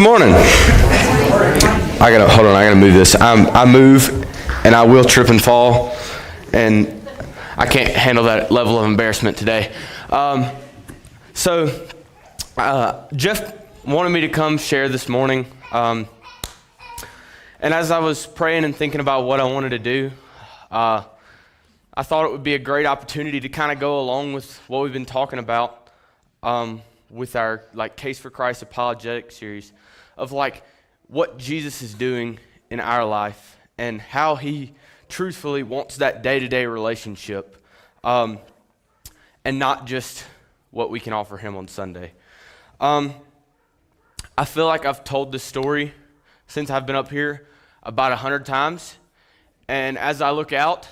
Good morning. Hold on. I gotta move this. I move, and I will trip and fall, and I can't handle that level of embarrassment today. Jeff wanted me to come share this morning, and as I was praying and thinking about what I wanted to do, I thought it would be a great opportunity to kind of go along with what we've been talking about with our Case for Christ apologetic series of what Jesus is doing in our life and how he truthfully wants that day-to-day relationship and not just what we can offer him on Sunday. I feel like I've told this story since I've been up here about 100 times, and as I look out,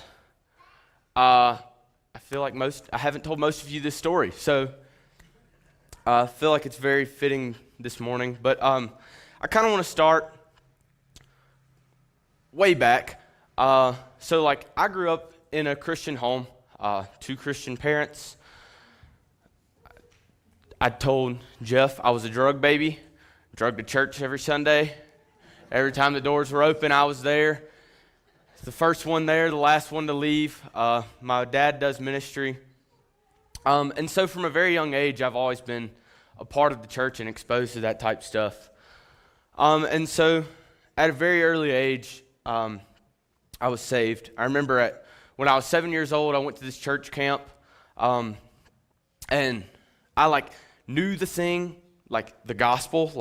I feel like I haven't told most of you this story, so I feel like it's very fitting this morning. But I kind of want to start way back. I grew up in a Christian home, 2 Christian parents. I told Jeff I was a drug baby, drugged to church every Sunday. Every time the doors were open, I was there. The first one there, the last one to leave. My dad does ministry. And so from a very young age, I've always been a part of the church and exposed to that type stuff. And so at a very early age, I was saved. I remember when I was 7 years old, I went to this church camp, and I knew the thing, the gospel,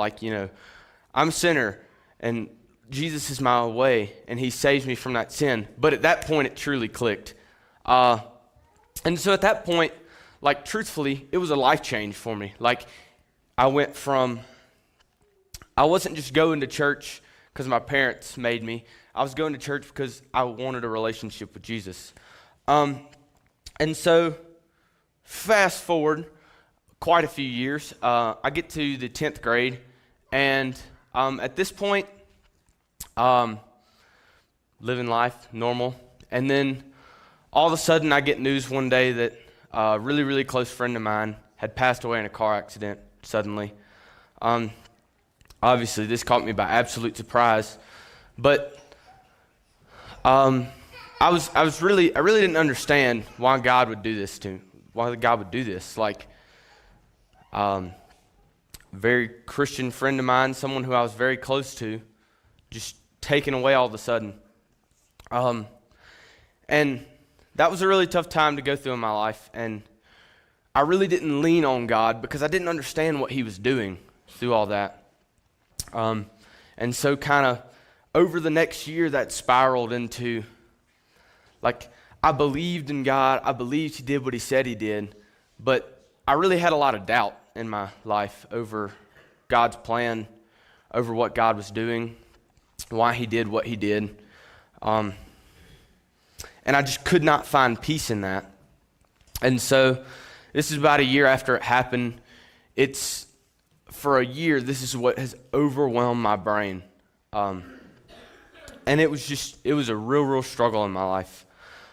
I'm a sinner, and Jesus is my way, and he saves me from that sin. But at that point, it truly clicked. And so at that point, truthfully, it was a life change for me. I wasn't just going to church because my parents made me. I was going to church because I wanted a relationship with Jesus. And so fast forward quite a few years, I get to the 10th grade, and at this point, living life, normal. And then all of a sudden, I get news one day that a really, really close friend of mine had passed away in a car accident suddenly. Obviously, this caught me by absolute surprise, but I really didn't understand why God would do this to me. Why God would do this? Very Christian friend of mine, someone who I was very close to, just taken away all of a sudden. And that was a really tough time to go through in my life, and I really didn't lean on God because I didn't understand what he was doing through all that. And so kind of over the next year, that spiraled into, I believed in God, I believed he did what he said he did, but I really had a lot of doubt in my life over God's plan, over what God was doing, why he did what he did. And I just could not find peace in that. And so this is about a year after it happened. For a year, this is what has overwhelmed my brain. And it was a real struggle in my life.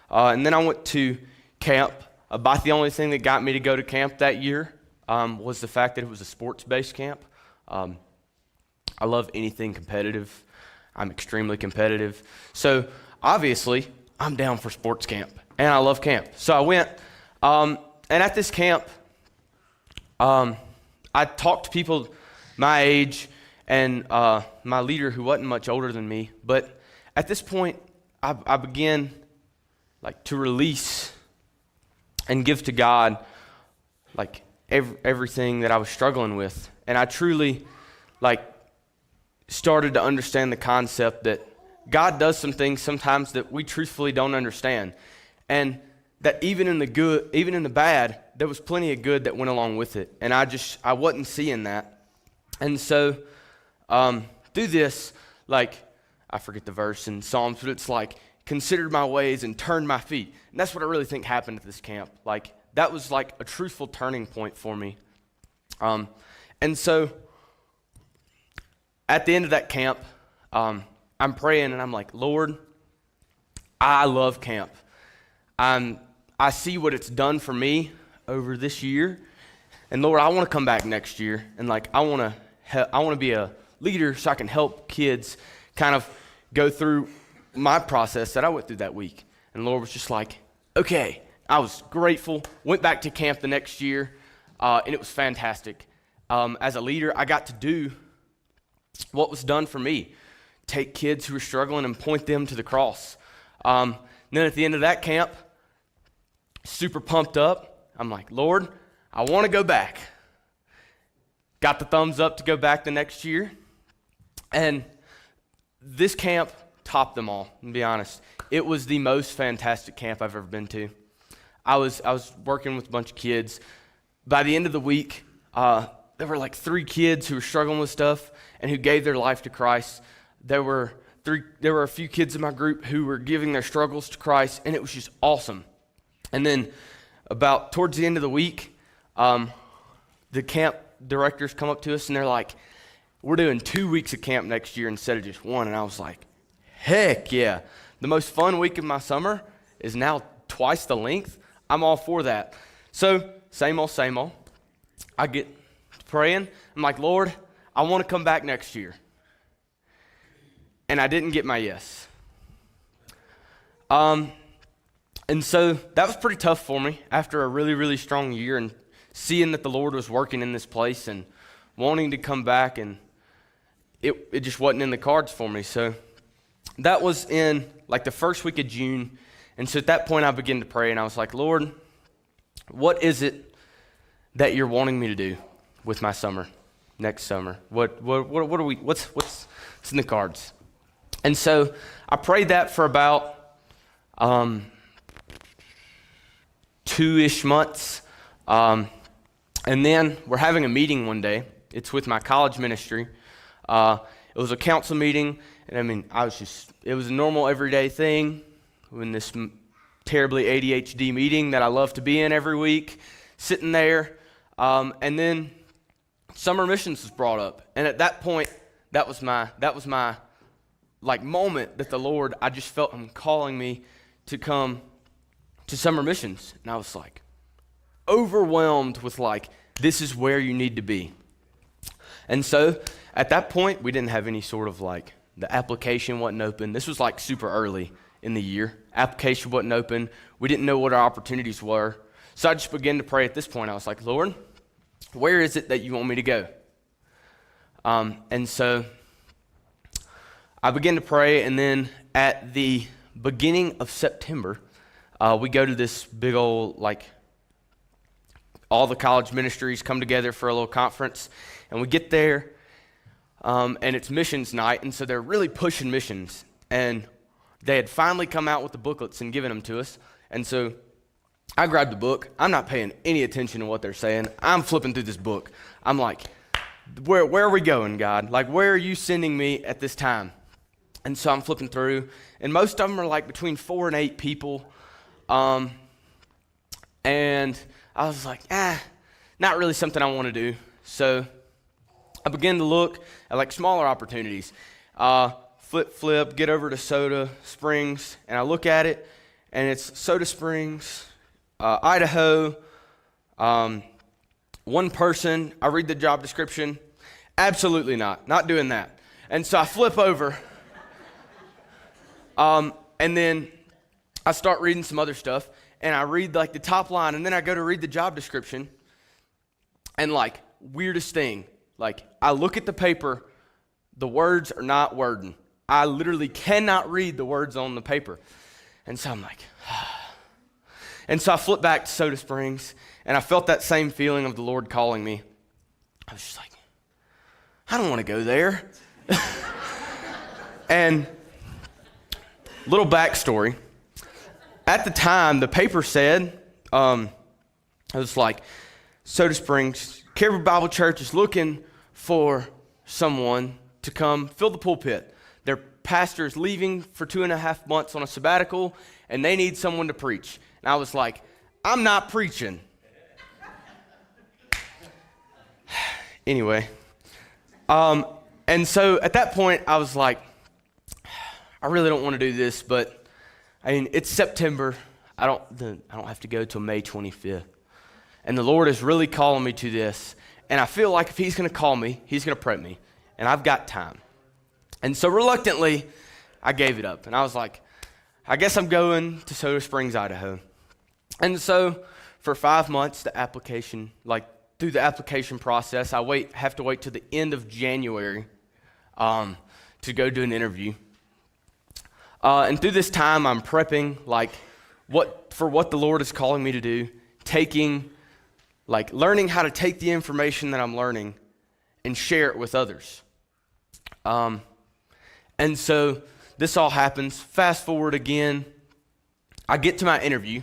And then I went to camp. About the only thing that got me to go to camp that year was the fact that it was a sports-based camp. I love anything competitive. I'm extremely competitive. So obviously, I'm down for sports camp, and I love camp. So I went, and at this camp, I talked to people my age and my leader who wasn't much older than me. But at this point, I began to release and give to God everything that I was struggling with. And I truly started to understand the concept that God does some things sometimes that we truthfully don't understand. And that even in the good, even in the bad, there was plenty of good that went along with it. And I wasn't seeing that. And so through this, I forget the verse in Psalms, but it's considered my ways and turned my feet. And that's what I really think happened at this camp. That was a truthful turning point for me. And so at the end of that camp, I'm praying and I'm like, Lord, I love camp. I see what it's done for me over this year, and Lord, I want to come back next year, and I want to be a leader so I can help kids kind of go through my process that I went through that week. And the Lord was just like, okay. I was grateful, went back to camp the next year, and it was fantastic. As a leader, I got to do what was done for me, take kids who were struggling and point them to the cross. And then at the end of that camp, super pumped up, I'm like, Lord, I want to go back. Got the thumbs up to go back the next year. And this camp topped them all, to be honest. It was the most fantastic camp I've ever been to. I was working with a bunch of kids. By the end of the week, there were like 3 kids who were struggling with stuff and who gave their life to Christ. There were a few kids in my group who were giving their struggles to Christ, and it was just awesome. And then about towards the end of the week, the camp directors come up to us and they're like, we're doing 2 weeks of camp next year instead of just 1. And I was like, heck yeah. The most fun week of my summer is now twice the length. I'm all for that. So same old. I get praying. I'm like, Lord, I want to come back next year. And I didn't get my yes. And so that was pretty tough for me after a really, really strong year and seeing that the Lord was working in this place and wanting to come back, and it just wasn't in the cards for me. So that was in like the first week of June. And so at that point I began to pray, and I was like, Lord, what is it that you're wanting me to do with my summer, next summer? What's in the cards? And so I prayed that for about 2-ish months. And then we're having a meeting one day. It's with my college ministry. It was a council meeting, and I mean, it was a normal everyday thing in this terribly ADHD meeting that I love to be in every week, sitting there. And then summer missions was brought up. And at that point, that was my like moment that the Lord, I just felt him calling me to come to summer missions. And I was like overwhelmed with like, this is where you need to be. And so at that point, we didn't have any sort of like, the application wasn't open. This was like super early in the year. Application wasn't open. We didn't know what our opportunities were. So I just began to pray at this point. I was like, Lord, where is it that you want me to go? And so I began to pray, and then at the beginning of September, we go to this big old, like, all the college ministries come together for a little conference, and we get there, and it's missions night, and so they're really pushing missions, and they had finally come out with the booklets and given them to us, and so I grabbed the book. I'm not paying any attention to what they're saying. I'm flipping through this book. I'm like, where are we going, God? Like, where are you sending me at this time? And so I'm flipping through, and most of them are like between 4 and 8 people, and I was like, not really something I want to do. So I began to look at like smaller opportunities. Flip, get over to Soda Springs, and I look at it, and it's Soda Springs, Idaho, one person. I read the job description. Absolutely not doing that. And so I flip over, and then I start reading some other stuff, and I read like the top line, and then I go to read the job description, and like weirdest thing, like I look at the paper, the words are not wording. I literally cannot read the words on the paper. And so I'm like, and so I flip back to Soda Springs, and I felt that same feeling of the Lord calling me. I was just like, I don't want to go there. And little backstory. At the time, the paper said, it was like, Soda Springs, Caribou Bible Church is looking for someone to come fill the pulpit. Their pastor is leaving for 2.5 months on a sabbatical, and they need someone to preach. And I was like, I'm not preaching. Anyway, and so at that point, I was like, I really don't want to do this, but I mean, it's September. I don't have to go till May 25th. And the Lord is really calling me to this. And I feel like if he's going to call me, he's going to prep me. and I've got time. And so reluctantly, I gave it up. And I was like, I guess I'm going to Soda Springs, Idaho. And so for 5 months, through the application process, I have to wait till the end of January to go do an interview. And through this time, I'm prepping for what the Lord is calling me to do, learning how to take the information that I'm learning and share it with others. And so this all happens. Fast forward again, I get to my interview,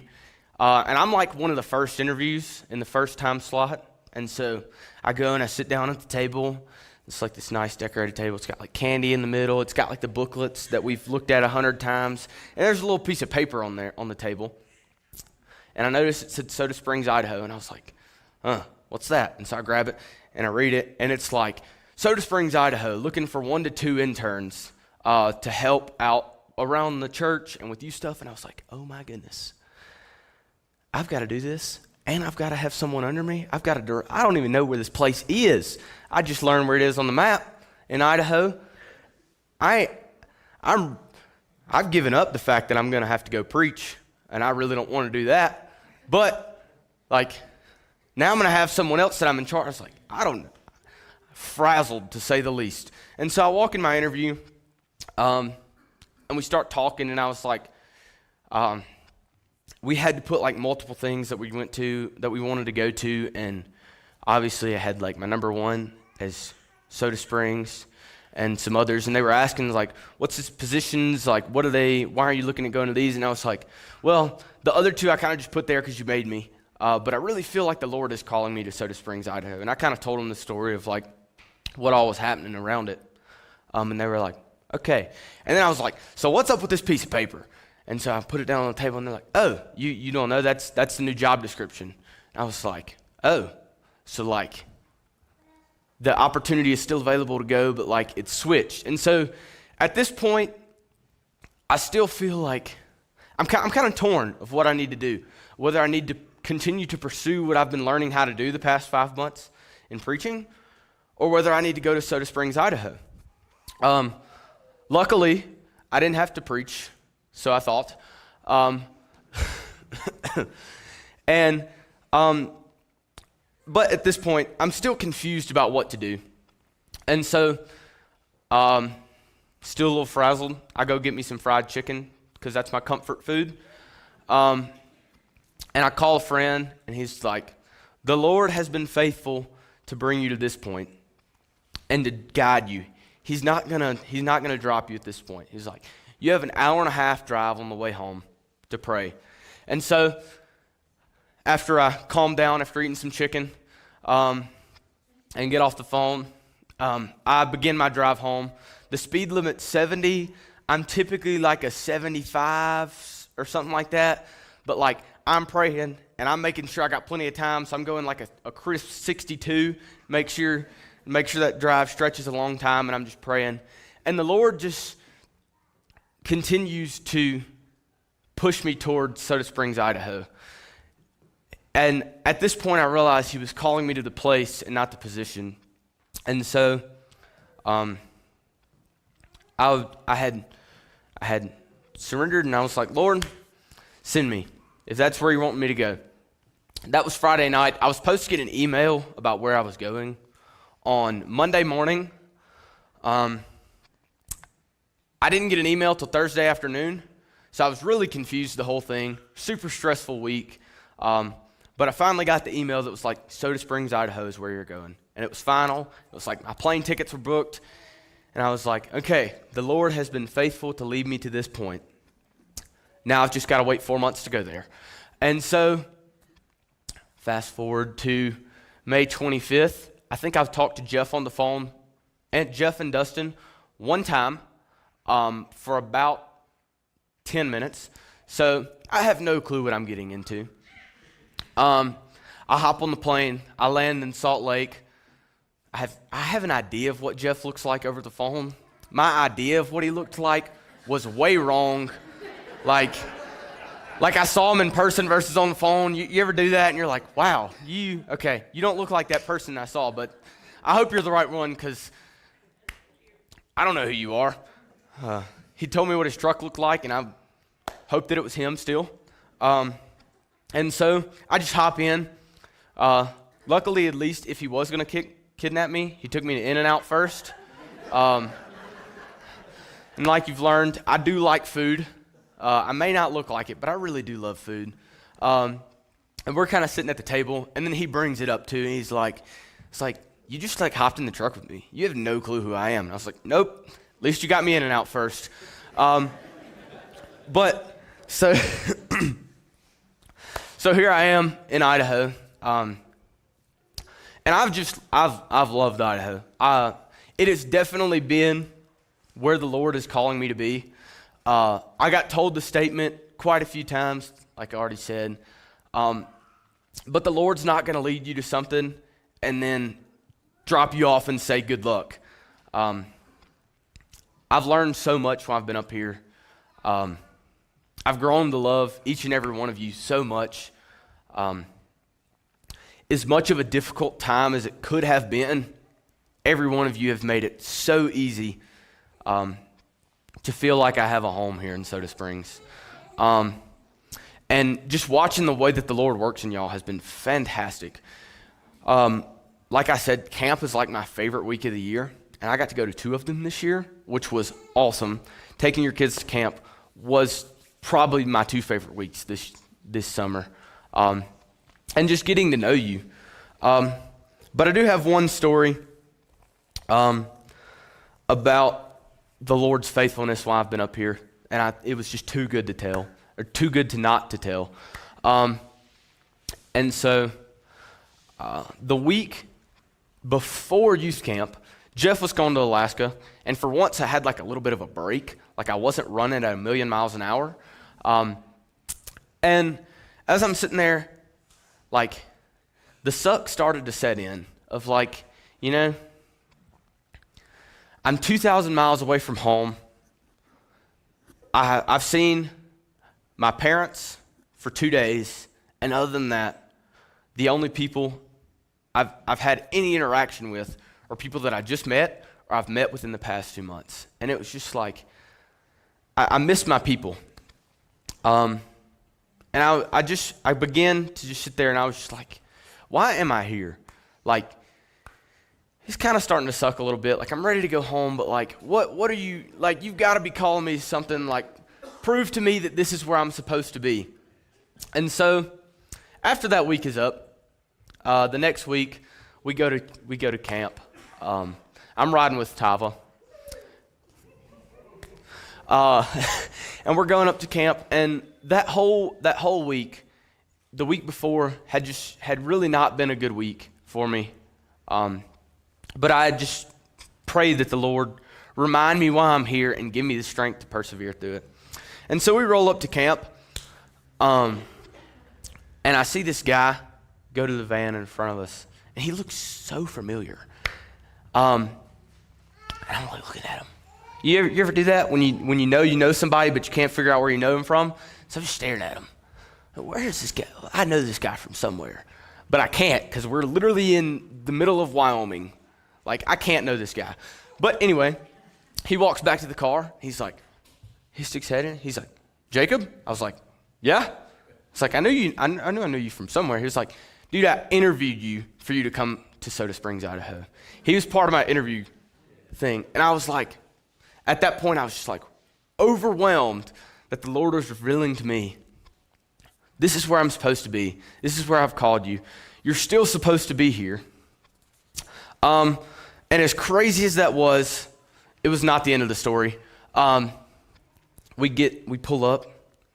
and I'm like one of the first interviews in the first time slot. And so I go and I sit down at the table. It's like this nice decorated table. It's got like candy in the middle. It's got like the booklets that we've looked at 100 times. And there's a little piece of paper on there on the table. And I noticed it said Soda Springs, Idaho. And I was like, what's that? And so I grab it and I read it. And it's like, Soda Springs, Idaho, looking for 1 to 2 interns to help out around the church and with youth stuff. And I was like, oh my goodness, I've got to do this. And I've got to have someone under me. I don't even know where this place is. I just learned where it is on the map in Idaho. I've given up the fact that I'm going to have to go preach, and I really don't want to do that. But now I'm going to have someone else that I'm in charge. I was like, I don't know. Frazzled, to say the least. And so I walk in my interview, and we start talking, and I was like, we had to put multiple things that we wanted to go to, and obviously I had my number 1 as Soda Springs and some others, and they were asking what's his positions, what are they, why are you looking at going to these? And I was like, well, the other 2 I kind of just put there because you made me, but I really feel like the Lord is calling me to Soda Springs, Idaho. And I kind of told them the story of what all was happening around it, and they were like, okay. And then I was like, so what's up with this piece of paper? And so I put it down on the table, and they're like, oh, you don't know? That's the new job description. And I was like, oh, so the opportunity is still available to go, but it's switched. And so at this point, I still feel like I'm kind of torn of what I need to do, whether I need to continue to pursue what I've been learning how to do the past 5 months in preaching, or whether I need to go to Soda Springs, Idaho. Luckily, I didn't have to preach. So I thought, but at this point, I'm still confused about what to do. And so, still a little frazzled. I go get me some fried chicken because that's my comfort food. And I call a friend, and he's like, the Lord has been faithful to bring you to this point and to guide you. He's not gonna drop you at this point. He's like, you have an 1.5-hour drive on the way home to pray. And so after I calm down after eating some chicken and get off the phone, I begin my drive home. The speed limit's 70. I'm typically a 75 or something like that. But I'm praying and I'm making sure I got plenty of time. So I'm going a crisp 62. Make sure that drive stretches a long time, and I'm just praying. And the Lord just continues to push me toward Soda Springs, Idaho. And at this point, I realized he was calling me to the place and not the position. And so I had surrendered, and I was like, Lord, send me if that's where you want me to go. That was Friday night. I was supposed to get an email about where I was going on Monday morning. I didn't get an email till Thursday afternoon, so I was really confused the whole thing. Super stressful week. But I finally got the email that was Soda Springs, Idaho is where you're going. And it was final. It was my plane tickets were booked. And I was like, okay, the Lord has been faithful to lead me to this point. Now I've just got to wait 4 months to go there. And so fast forward to May 25th. I think I've talked to Jeff on the phone, and Jeff and Dustin, one time. For about 10 minutes. So I have no clue what I'm getting into. I hop on the plane. I land in Salt Lake. I have an idea of what Jeff looks like over the phone. My idea of what he looked like was way wrong. I saw him in person versus on the phone. You ever do that? And you're like, wow, you don't look like that person I saw, but I hope you're the right one because I don't know who you are. He told me what his truck looked like, and I hoped that it was him still. And so I just hop in. Luckily, at least, if he was going to kidnap me, he took me to In-N-Out first. And like you've learned, I do like food. I may not look like it, but I really do love food. And we're kind of sitting at the table, and then he brings it up too, and he's like, you just like hopped in the truck with me. You have no clue who I am. And I was like, nope, at least you got me In-N-Out first. But so, so here I am in Idaho. And I've loved Idaho. It has definitely been where the Lord is calling me to be. I got told the statement quite a few times, like I already said. But the Lord's not going to lead you to something and then drop you off and say good luck. I've learned so much while I've been up here. I've grown to love each and every one of you so much. As much of a difficult time as it could have been, every one of you have made it so easy to feel like I have a home here in Soda Springs. And just watching the way that the Lord works in y'all has been fantastic. Like I said, camp is like my favorite week of the year, and I got to go to 2 of them this year, which was awesome. Taking your kids to camp was probably my 2 favorite weeks this summer. And just getting to know you. But I do have one story about the Lord's faithfulness while I've been up here, and it was just too good to tell, or too good to not to tell. And so the week before youth camp, Jeff was going to Alaska, and for once I had like a little bit of a break, like I wasn't running at 1,000,000 miles an hour. And as I'm sitting there, like, the suck started to set in of like, I'm 2,000 miles away from home. I've seen my parents for 2 days, and other than that, the only people I've had any interaction with are people that I just met or I've met within the past 2 months. And it was just like, I missed my people. And I began to just sit there, and I was just like, why am I here? Like, it's kind of starting to suck a little bit. Like, I'm ready to go home, but like, what are you, like, you've got to be calling me something, like, prove to me that this is where I'm supposed to be. And so, after that week is up, the next week, we go to camp. I'm riding with Tava. And we're going up to camp, and that whole week, the week before had really not been a good week for me. But I just prayed that the Lord remind me why I'm here and give me the strength to persevere through it. And so we roll up to camp, and I see this guy go to the van in front of us, and he looks so familiar. And I'm like looking at him. You ever do that when you know somebody but you can't figure out where you know him from? So I'm just staring at him. Where is this guy? I know this guy from somewhere, but I can't because we're literally in the middle of Wyoming. Like, I can't know this guy. But anyway, he walks back to the car. He's like, he sticks head in. He's like, Jacob? I was like, yeah. It's like, I knew you from somewhere. He was like, dude, I interviewed you for you to come to Soda Springs, Idaho. He was part of my interview thing. And I was like, at that point, I was just like overwhelmed that the Lord was revealing to me, this is where I'm supposed to be. This is where I've called you. You're still supposed to be here. And as crazy as that was, it was not the end of the story. We pull up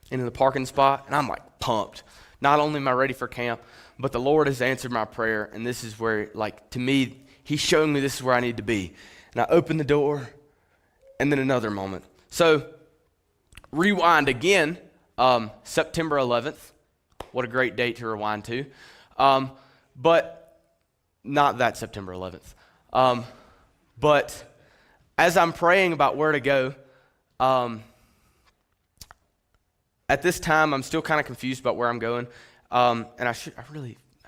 into the parking spot, and I'm like pumped. Not only am I ready for camp, but the Lord has answered my prayer, and this is where, like, to me, He's showing me this is where I need to be. And I open the door, and then another moment. So, rewind again, September 11th. What a great date to rewind to. But not that September 11th. But as I'm praying about where to go, at this time, I'm still kind of confused about where I'm going. And I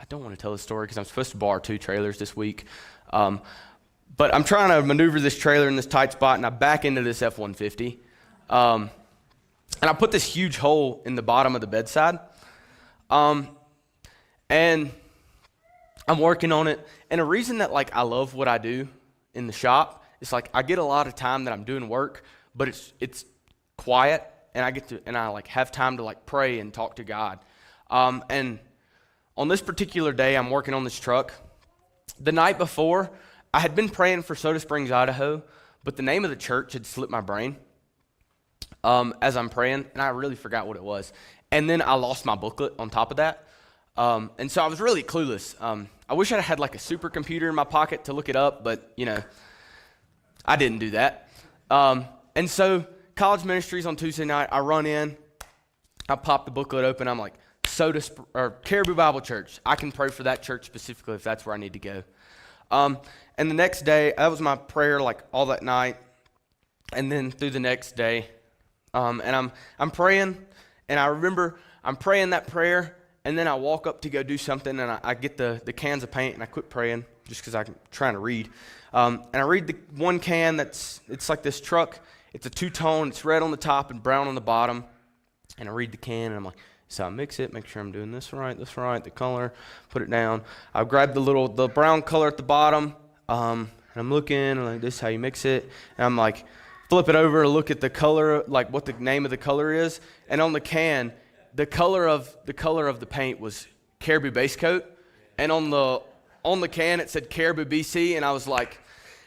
don't want to tell the story because I'm supposed to borrow 2 trailers this week. But I'm trying to maneuver this trailer in this tight spot, and I back into this F-150. And I put this huge hole in the bottom of the bedside. And I'm working on it. And a reason that I love what I do in the shop is I get a lot of time that I'm doing work, but it's quiet, and I have time to pray and talk to God. And on this particular day, I'm working on this truck. The night before, I had been praying for Soda Springs, Idaho, but the name of the church had slipped my brain as I'm praying, and I really forgot what it was. And then I lost my booklet on top of that. And so I was really clueless. I wish I had a supercomputer in my pocket to look it up, but, I didn't do that. And so college ministries on Tuesday night, I run in, I pop the booklet open, I'm like, Caribou Bible Church. I can pray for that church specifically if that's where I need to go. And the next day, that was my prayer all that night, and then through the next day. And I'm praying, and I remember I'm praying that prayer, and then I walk up to go do something, and I get the cans of paint, and I quit praying just because I'm trying to read. And I read the one can it's like this truck. It's a two-tone. It's red on the top and brown on the bottom. And I read the can, and I'm like, so I mix it, make sure I'm doing this right, the color, put it down. I grab the brown color at the bottom, and I'm looking, and this is how you mix it. And I'm like, flip it over to look at the color, what the name of the color is. And on the can, the color of the paint was Caribou base coat. And on the can, it said Caribou BC. And I was like,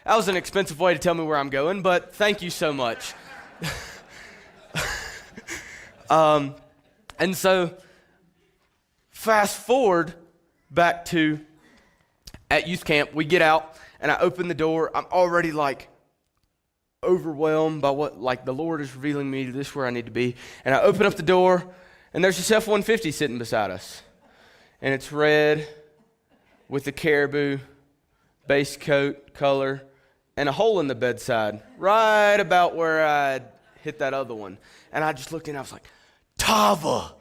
that was an expensive way to tell me where I'm going, but thank you so much. And so, fast forward back to at youth camp, we get out, and I open the door. I'm already overwhelmed by what the Lord is revealing me to this where I need to be. And I open up the door, and there's this F-150 sitting beside us. And it's red with the Caribou base coat color and a hole in the bedside right about where I'd hit that other one. And I just looked in, and I was like, Tava.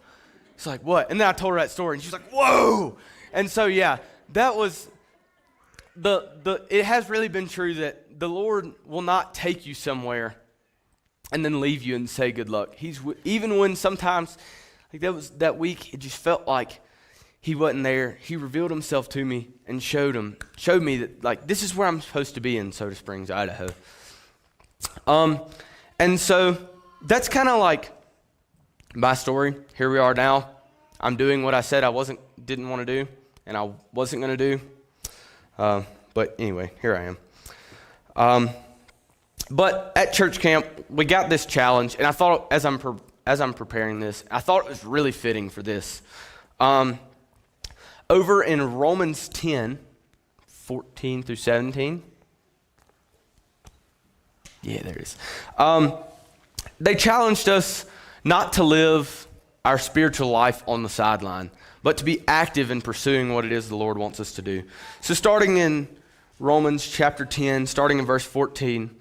It's like, what? And then I told her that story, and she's like, whoa. And so, yeah, that was it has really been true that the Lord will not take you somewhere and then leave you and say good luck. Even when sometimes, that week, it just felt like he wasn't there. He revealed himself to me and showed me that this is where I'm supposed to be in Soda Springs, Idaho. And so that's kind of my story. Here we are now. I'm doing what I said I didn't want to do, and I wasn't going to do. But anyway, here I am. But at church camp, we got this challenge, and I thought as I'm preparing this, I thought it was really fitting for this. Over in Romans 10, 14 through 17. Yeah, there it is. They challenged us not to live our spiritual life on the sideline, but to be active in pursuing what it is the Lord wants us to do. So starting in Romans chapter 10, starting in verse 14,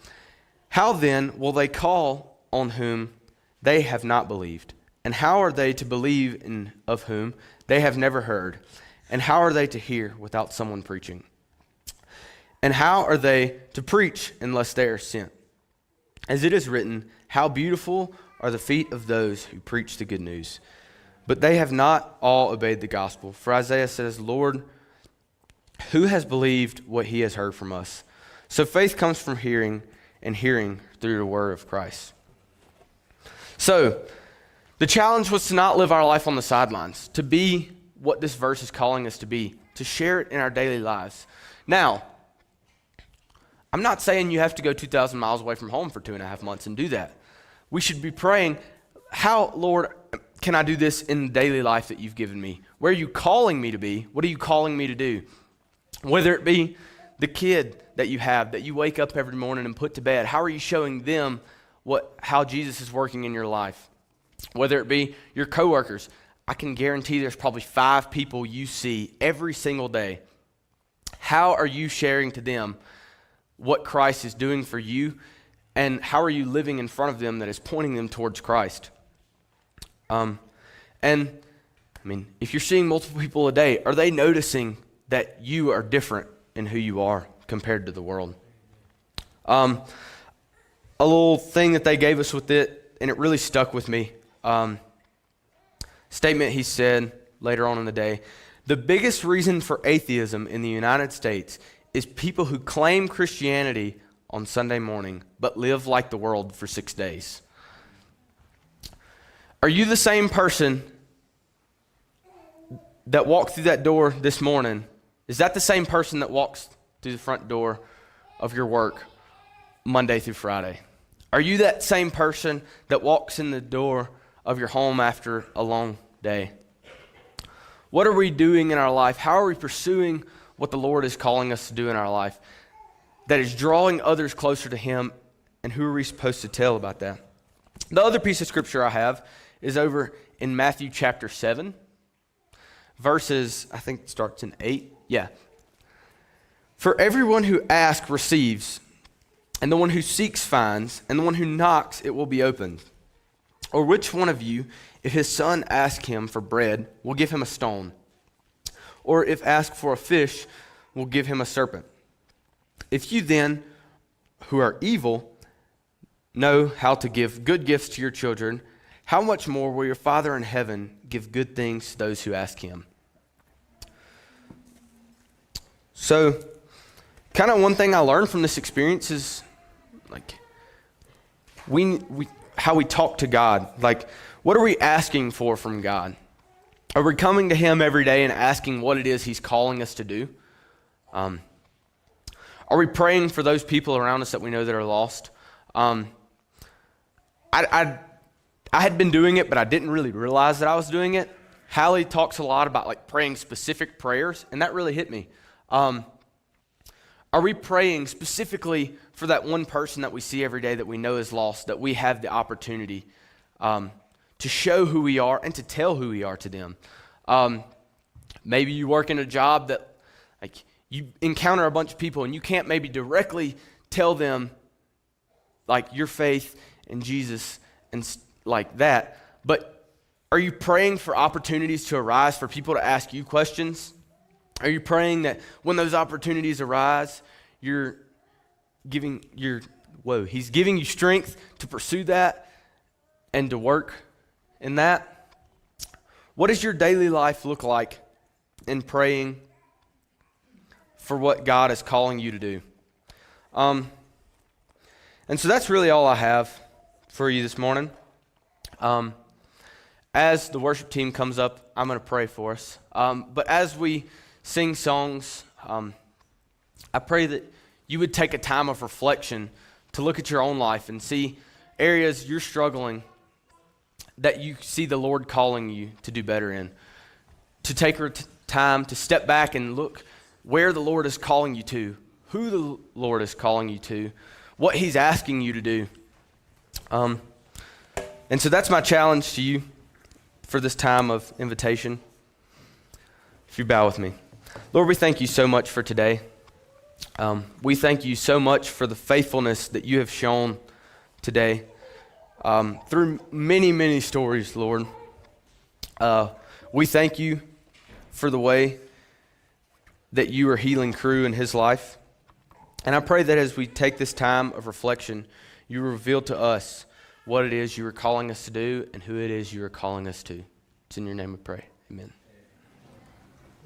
how then will they call on whom they have not believed? And how are they to believe in of whom they have never heard? And how are they to hear without someone preaching? And how are they to preach unless they are sent? As it is written, how beautiful are the feet of those who preach the good news. But they have not all obeyed the gospel. For Isaiah says, Lord, who has believed what he has heard from us? So faith comes from hearing, and hearing through the word of Christ. So the challenge was to not live our life on the sidelines, to be what this verse is calling us to be, to share it in our daily lives. Now, I'm not saying you have to go 2,000 miles away from home for 2.5 months and do that. We should be praying, how, Lord, can I do this in the daily life that you've given me? Where are you calling me to be? What are you calling me to do? Whether it be the kid that you have, that you wake up every morning and put to bed, how are you showing them how Jesus is working in your life? Whether it be your coworkers, I can guarantee there's probably 5 people you see every single day. How are you sharing to them what Christ is doing for you? And how are you living in front of them that is pointing them towards Christ? If you're seeing multiple people a day, are they noticing that you are different in who you are compared to the world? A little thing that they gave us with it, and it really stuck with me. Statement he said later on in the day: the biggest reason for atheism in the United States is people who claim Christianity on Sunday morning but live like the world for 6 days. Are you the same person that walked through that door this morning? Is that the same person that walks through the front door of your work Monday through Friday? Are you that same person that walks in the door of your home after a long day? What are we doing in our life? How are we pursuing what the Lord is calling us to do in our life that is drawing others closer to Him, and who are we supposed to tell about that? The other piece of scripture I have is over in Matthew chapter 7, verses, I think it starts in 8. Yeah. For everyone who asks receives, and the one who seeks finds, and the one who knocks it will be opened. Or which one of you, if his son asks him for bread, will give him a stone? Or if asked for a fish, will give him a serpent? If you then, who are evil, know how to give good gifts to your children, how much more will your Father in heaven give good things to those who ask Him? So, kind of one thing I learned from this experience is, like, how we talk to God. Like, what are we asking for from God? Are we coming to Him every day and asking what it is He's calling us to do? Are we praying for those people around us that we know that are lost? I had been doing it, but I didn't really realize that I was doing it. Hallie talks a lot about like praying specific prayers, and that really hit me. Are we praying specifically for that one person that we see every day that we know is lost, that we have the opportunity to show who we are and to tell who we are to them? Maybe you work in a job that like you encounter a bunch of people and you can't maybe directly tell them like your faith in Jesus and like that, but are you praying for opportunities to arise for people to ask you questions? Are you praying that when those opportunities arise, He's giving you strength to pursue that and to work in that? What does your daily life look like in praying for what God is calling you to do? And so that's really all I have for you this morning. As the worship team comes up, I'm going to pray for us. But as we sing songs, I pray that you would take a time of reflection to look at your own life and see areas you're struggling that you see the Lord calling you to do better in. To take time to step back and look where the Lord is calling you to, who the Lord is calling you to, what He's asking you to do. And so that's my challenge to you for this time of invitation. If you bow with me. Lord, we thank you so much for today. We thank you so much for the faithfulness that you have shown today through many, many stories, Lord. We thank you for the way that you are healing Crew in his life. And I pray that as we take this time of reflection, you reveal to us what it is you are calling us to do and who it is you are calling us to. It's in your name we pray. Amen.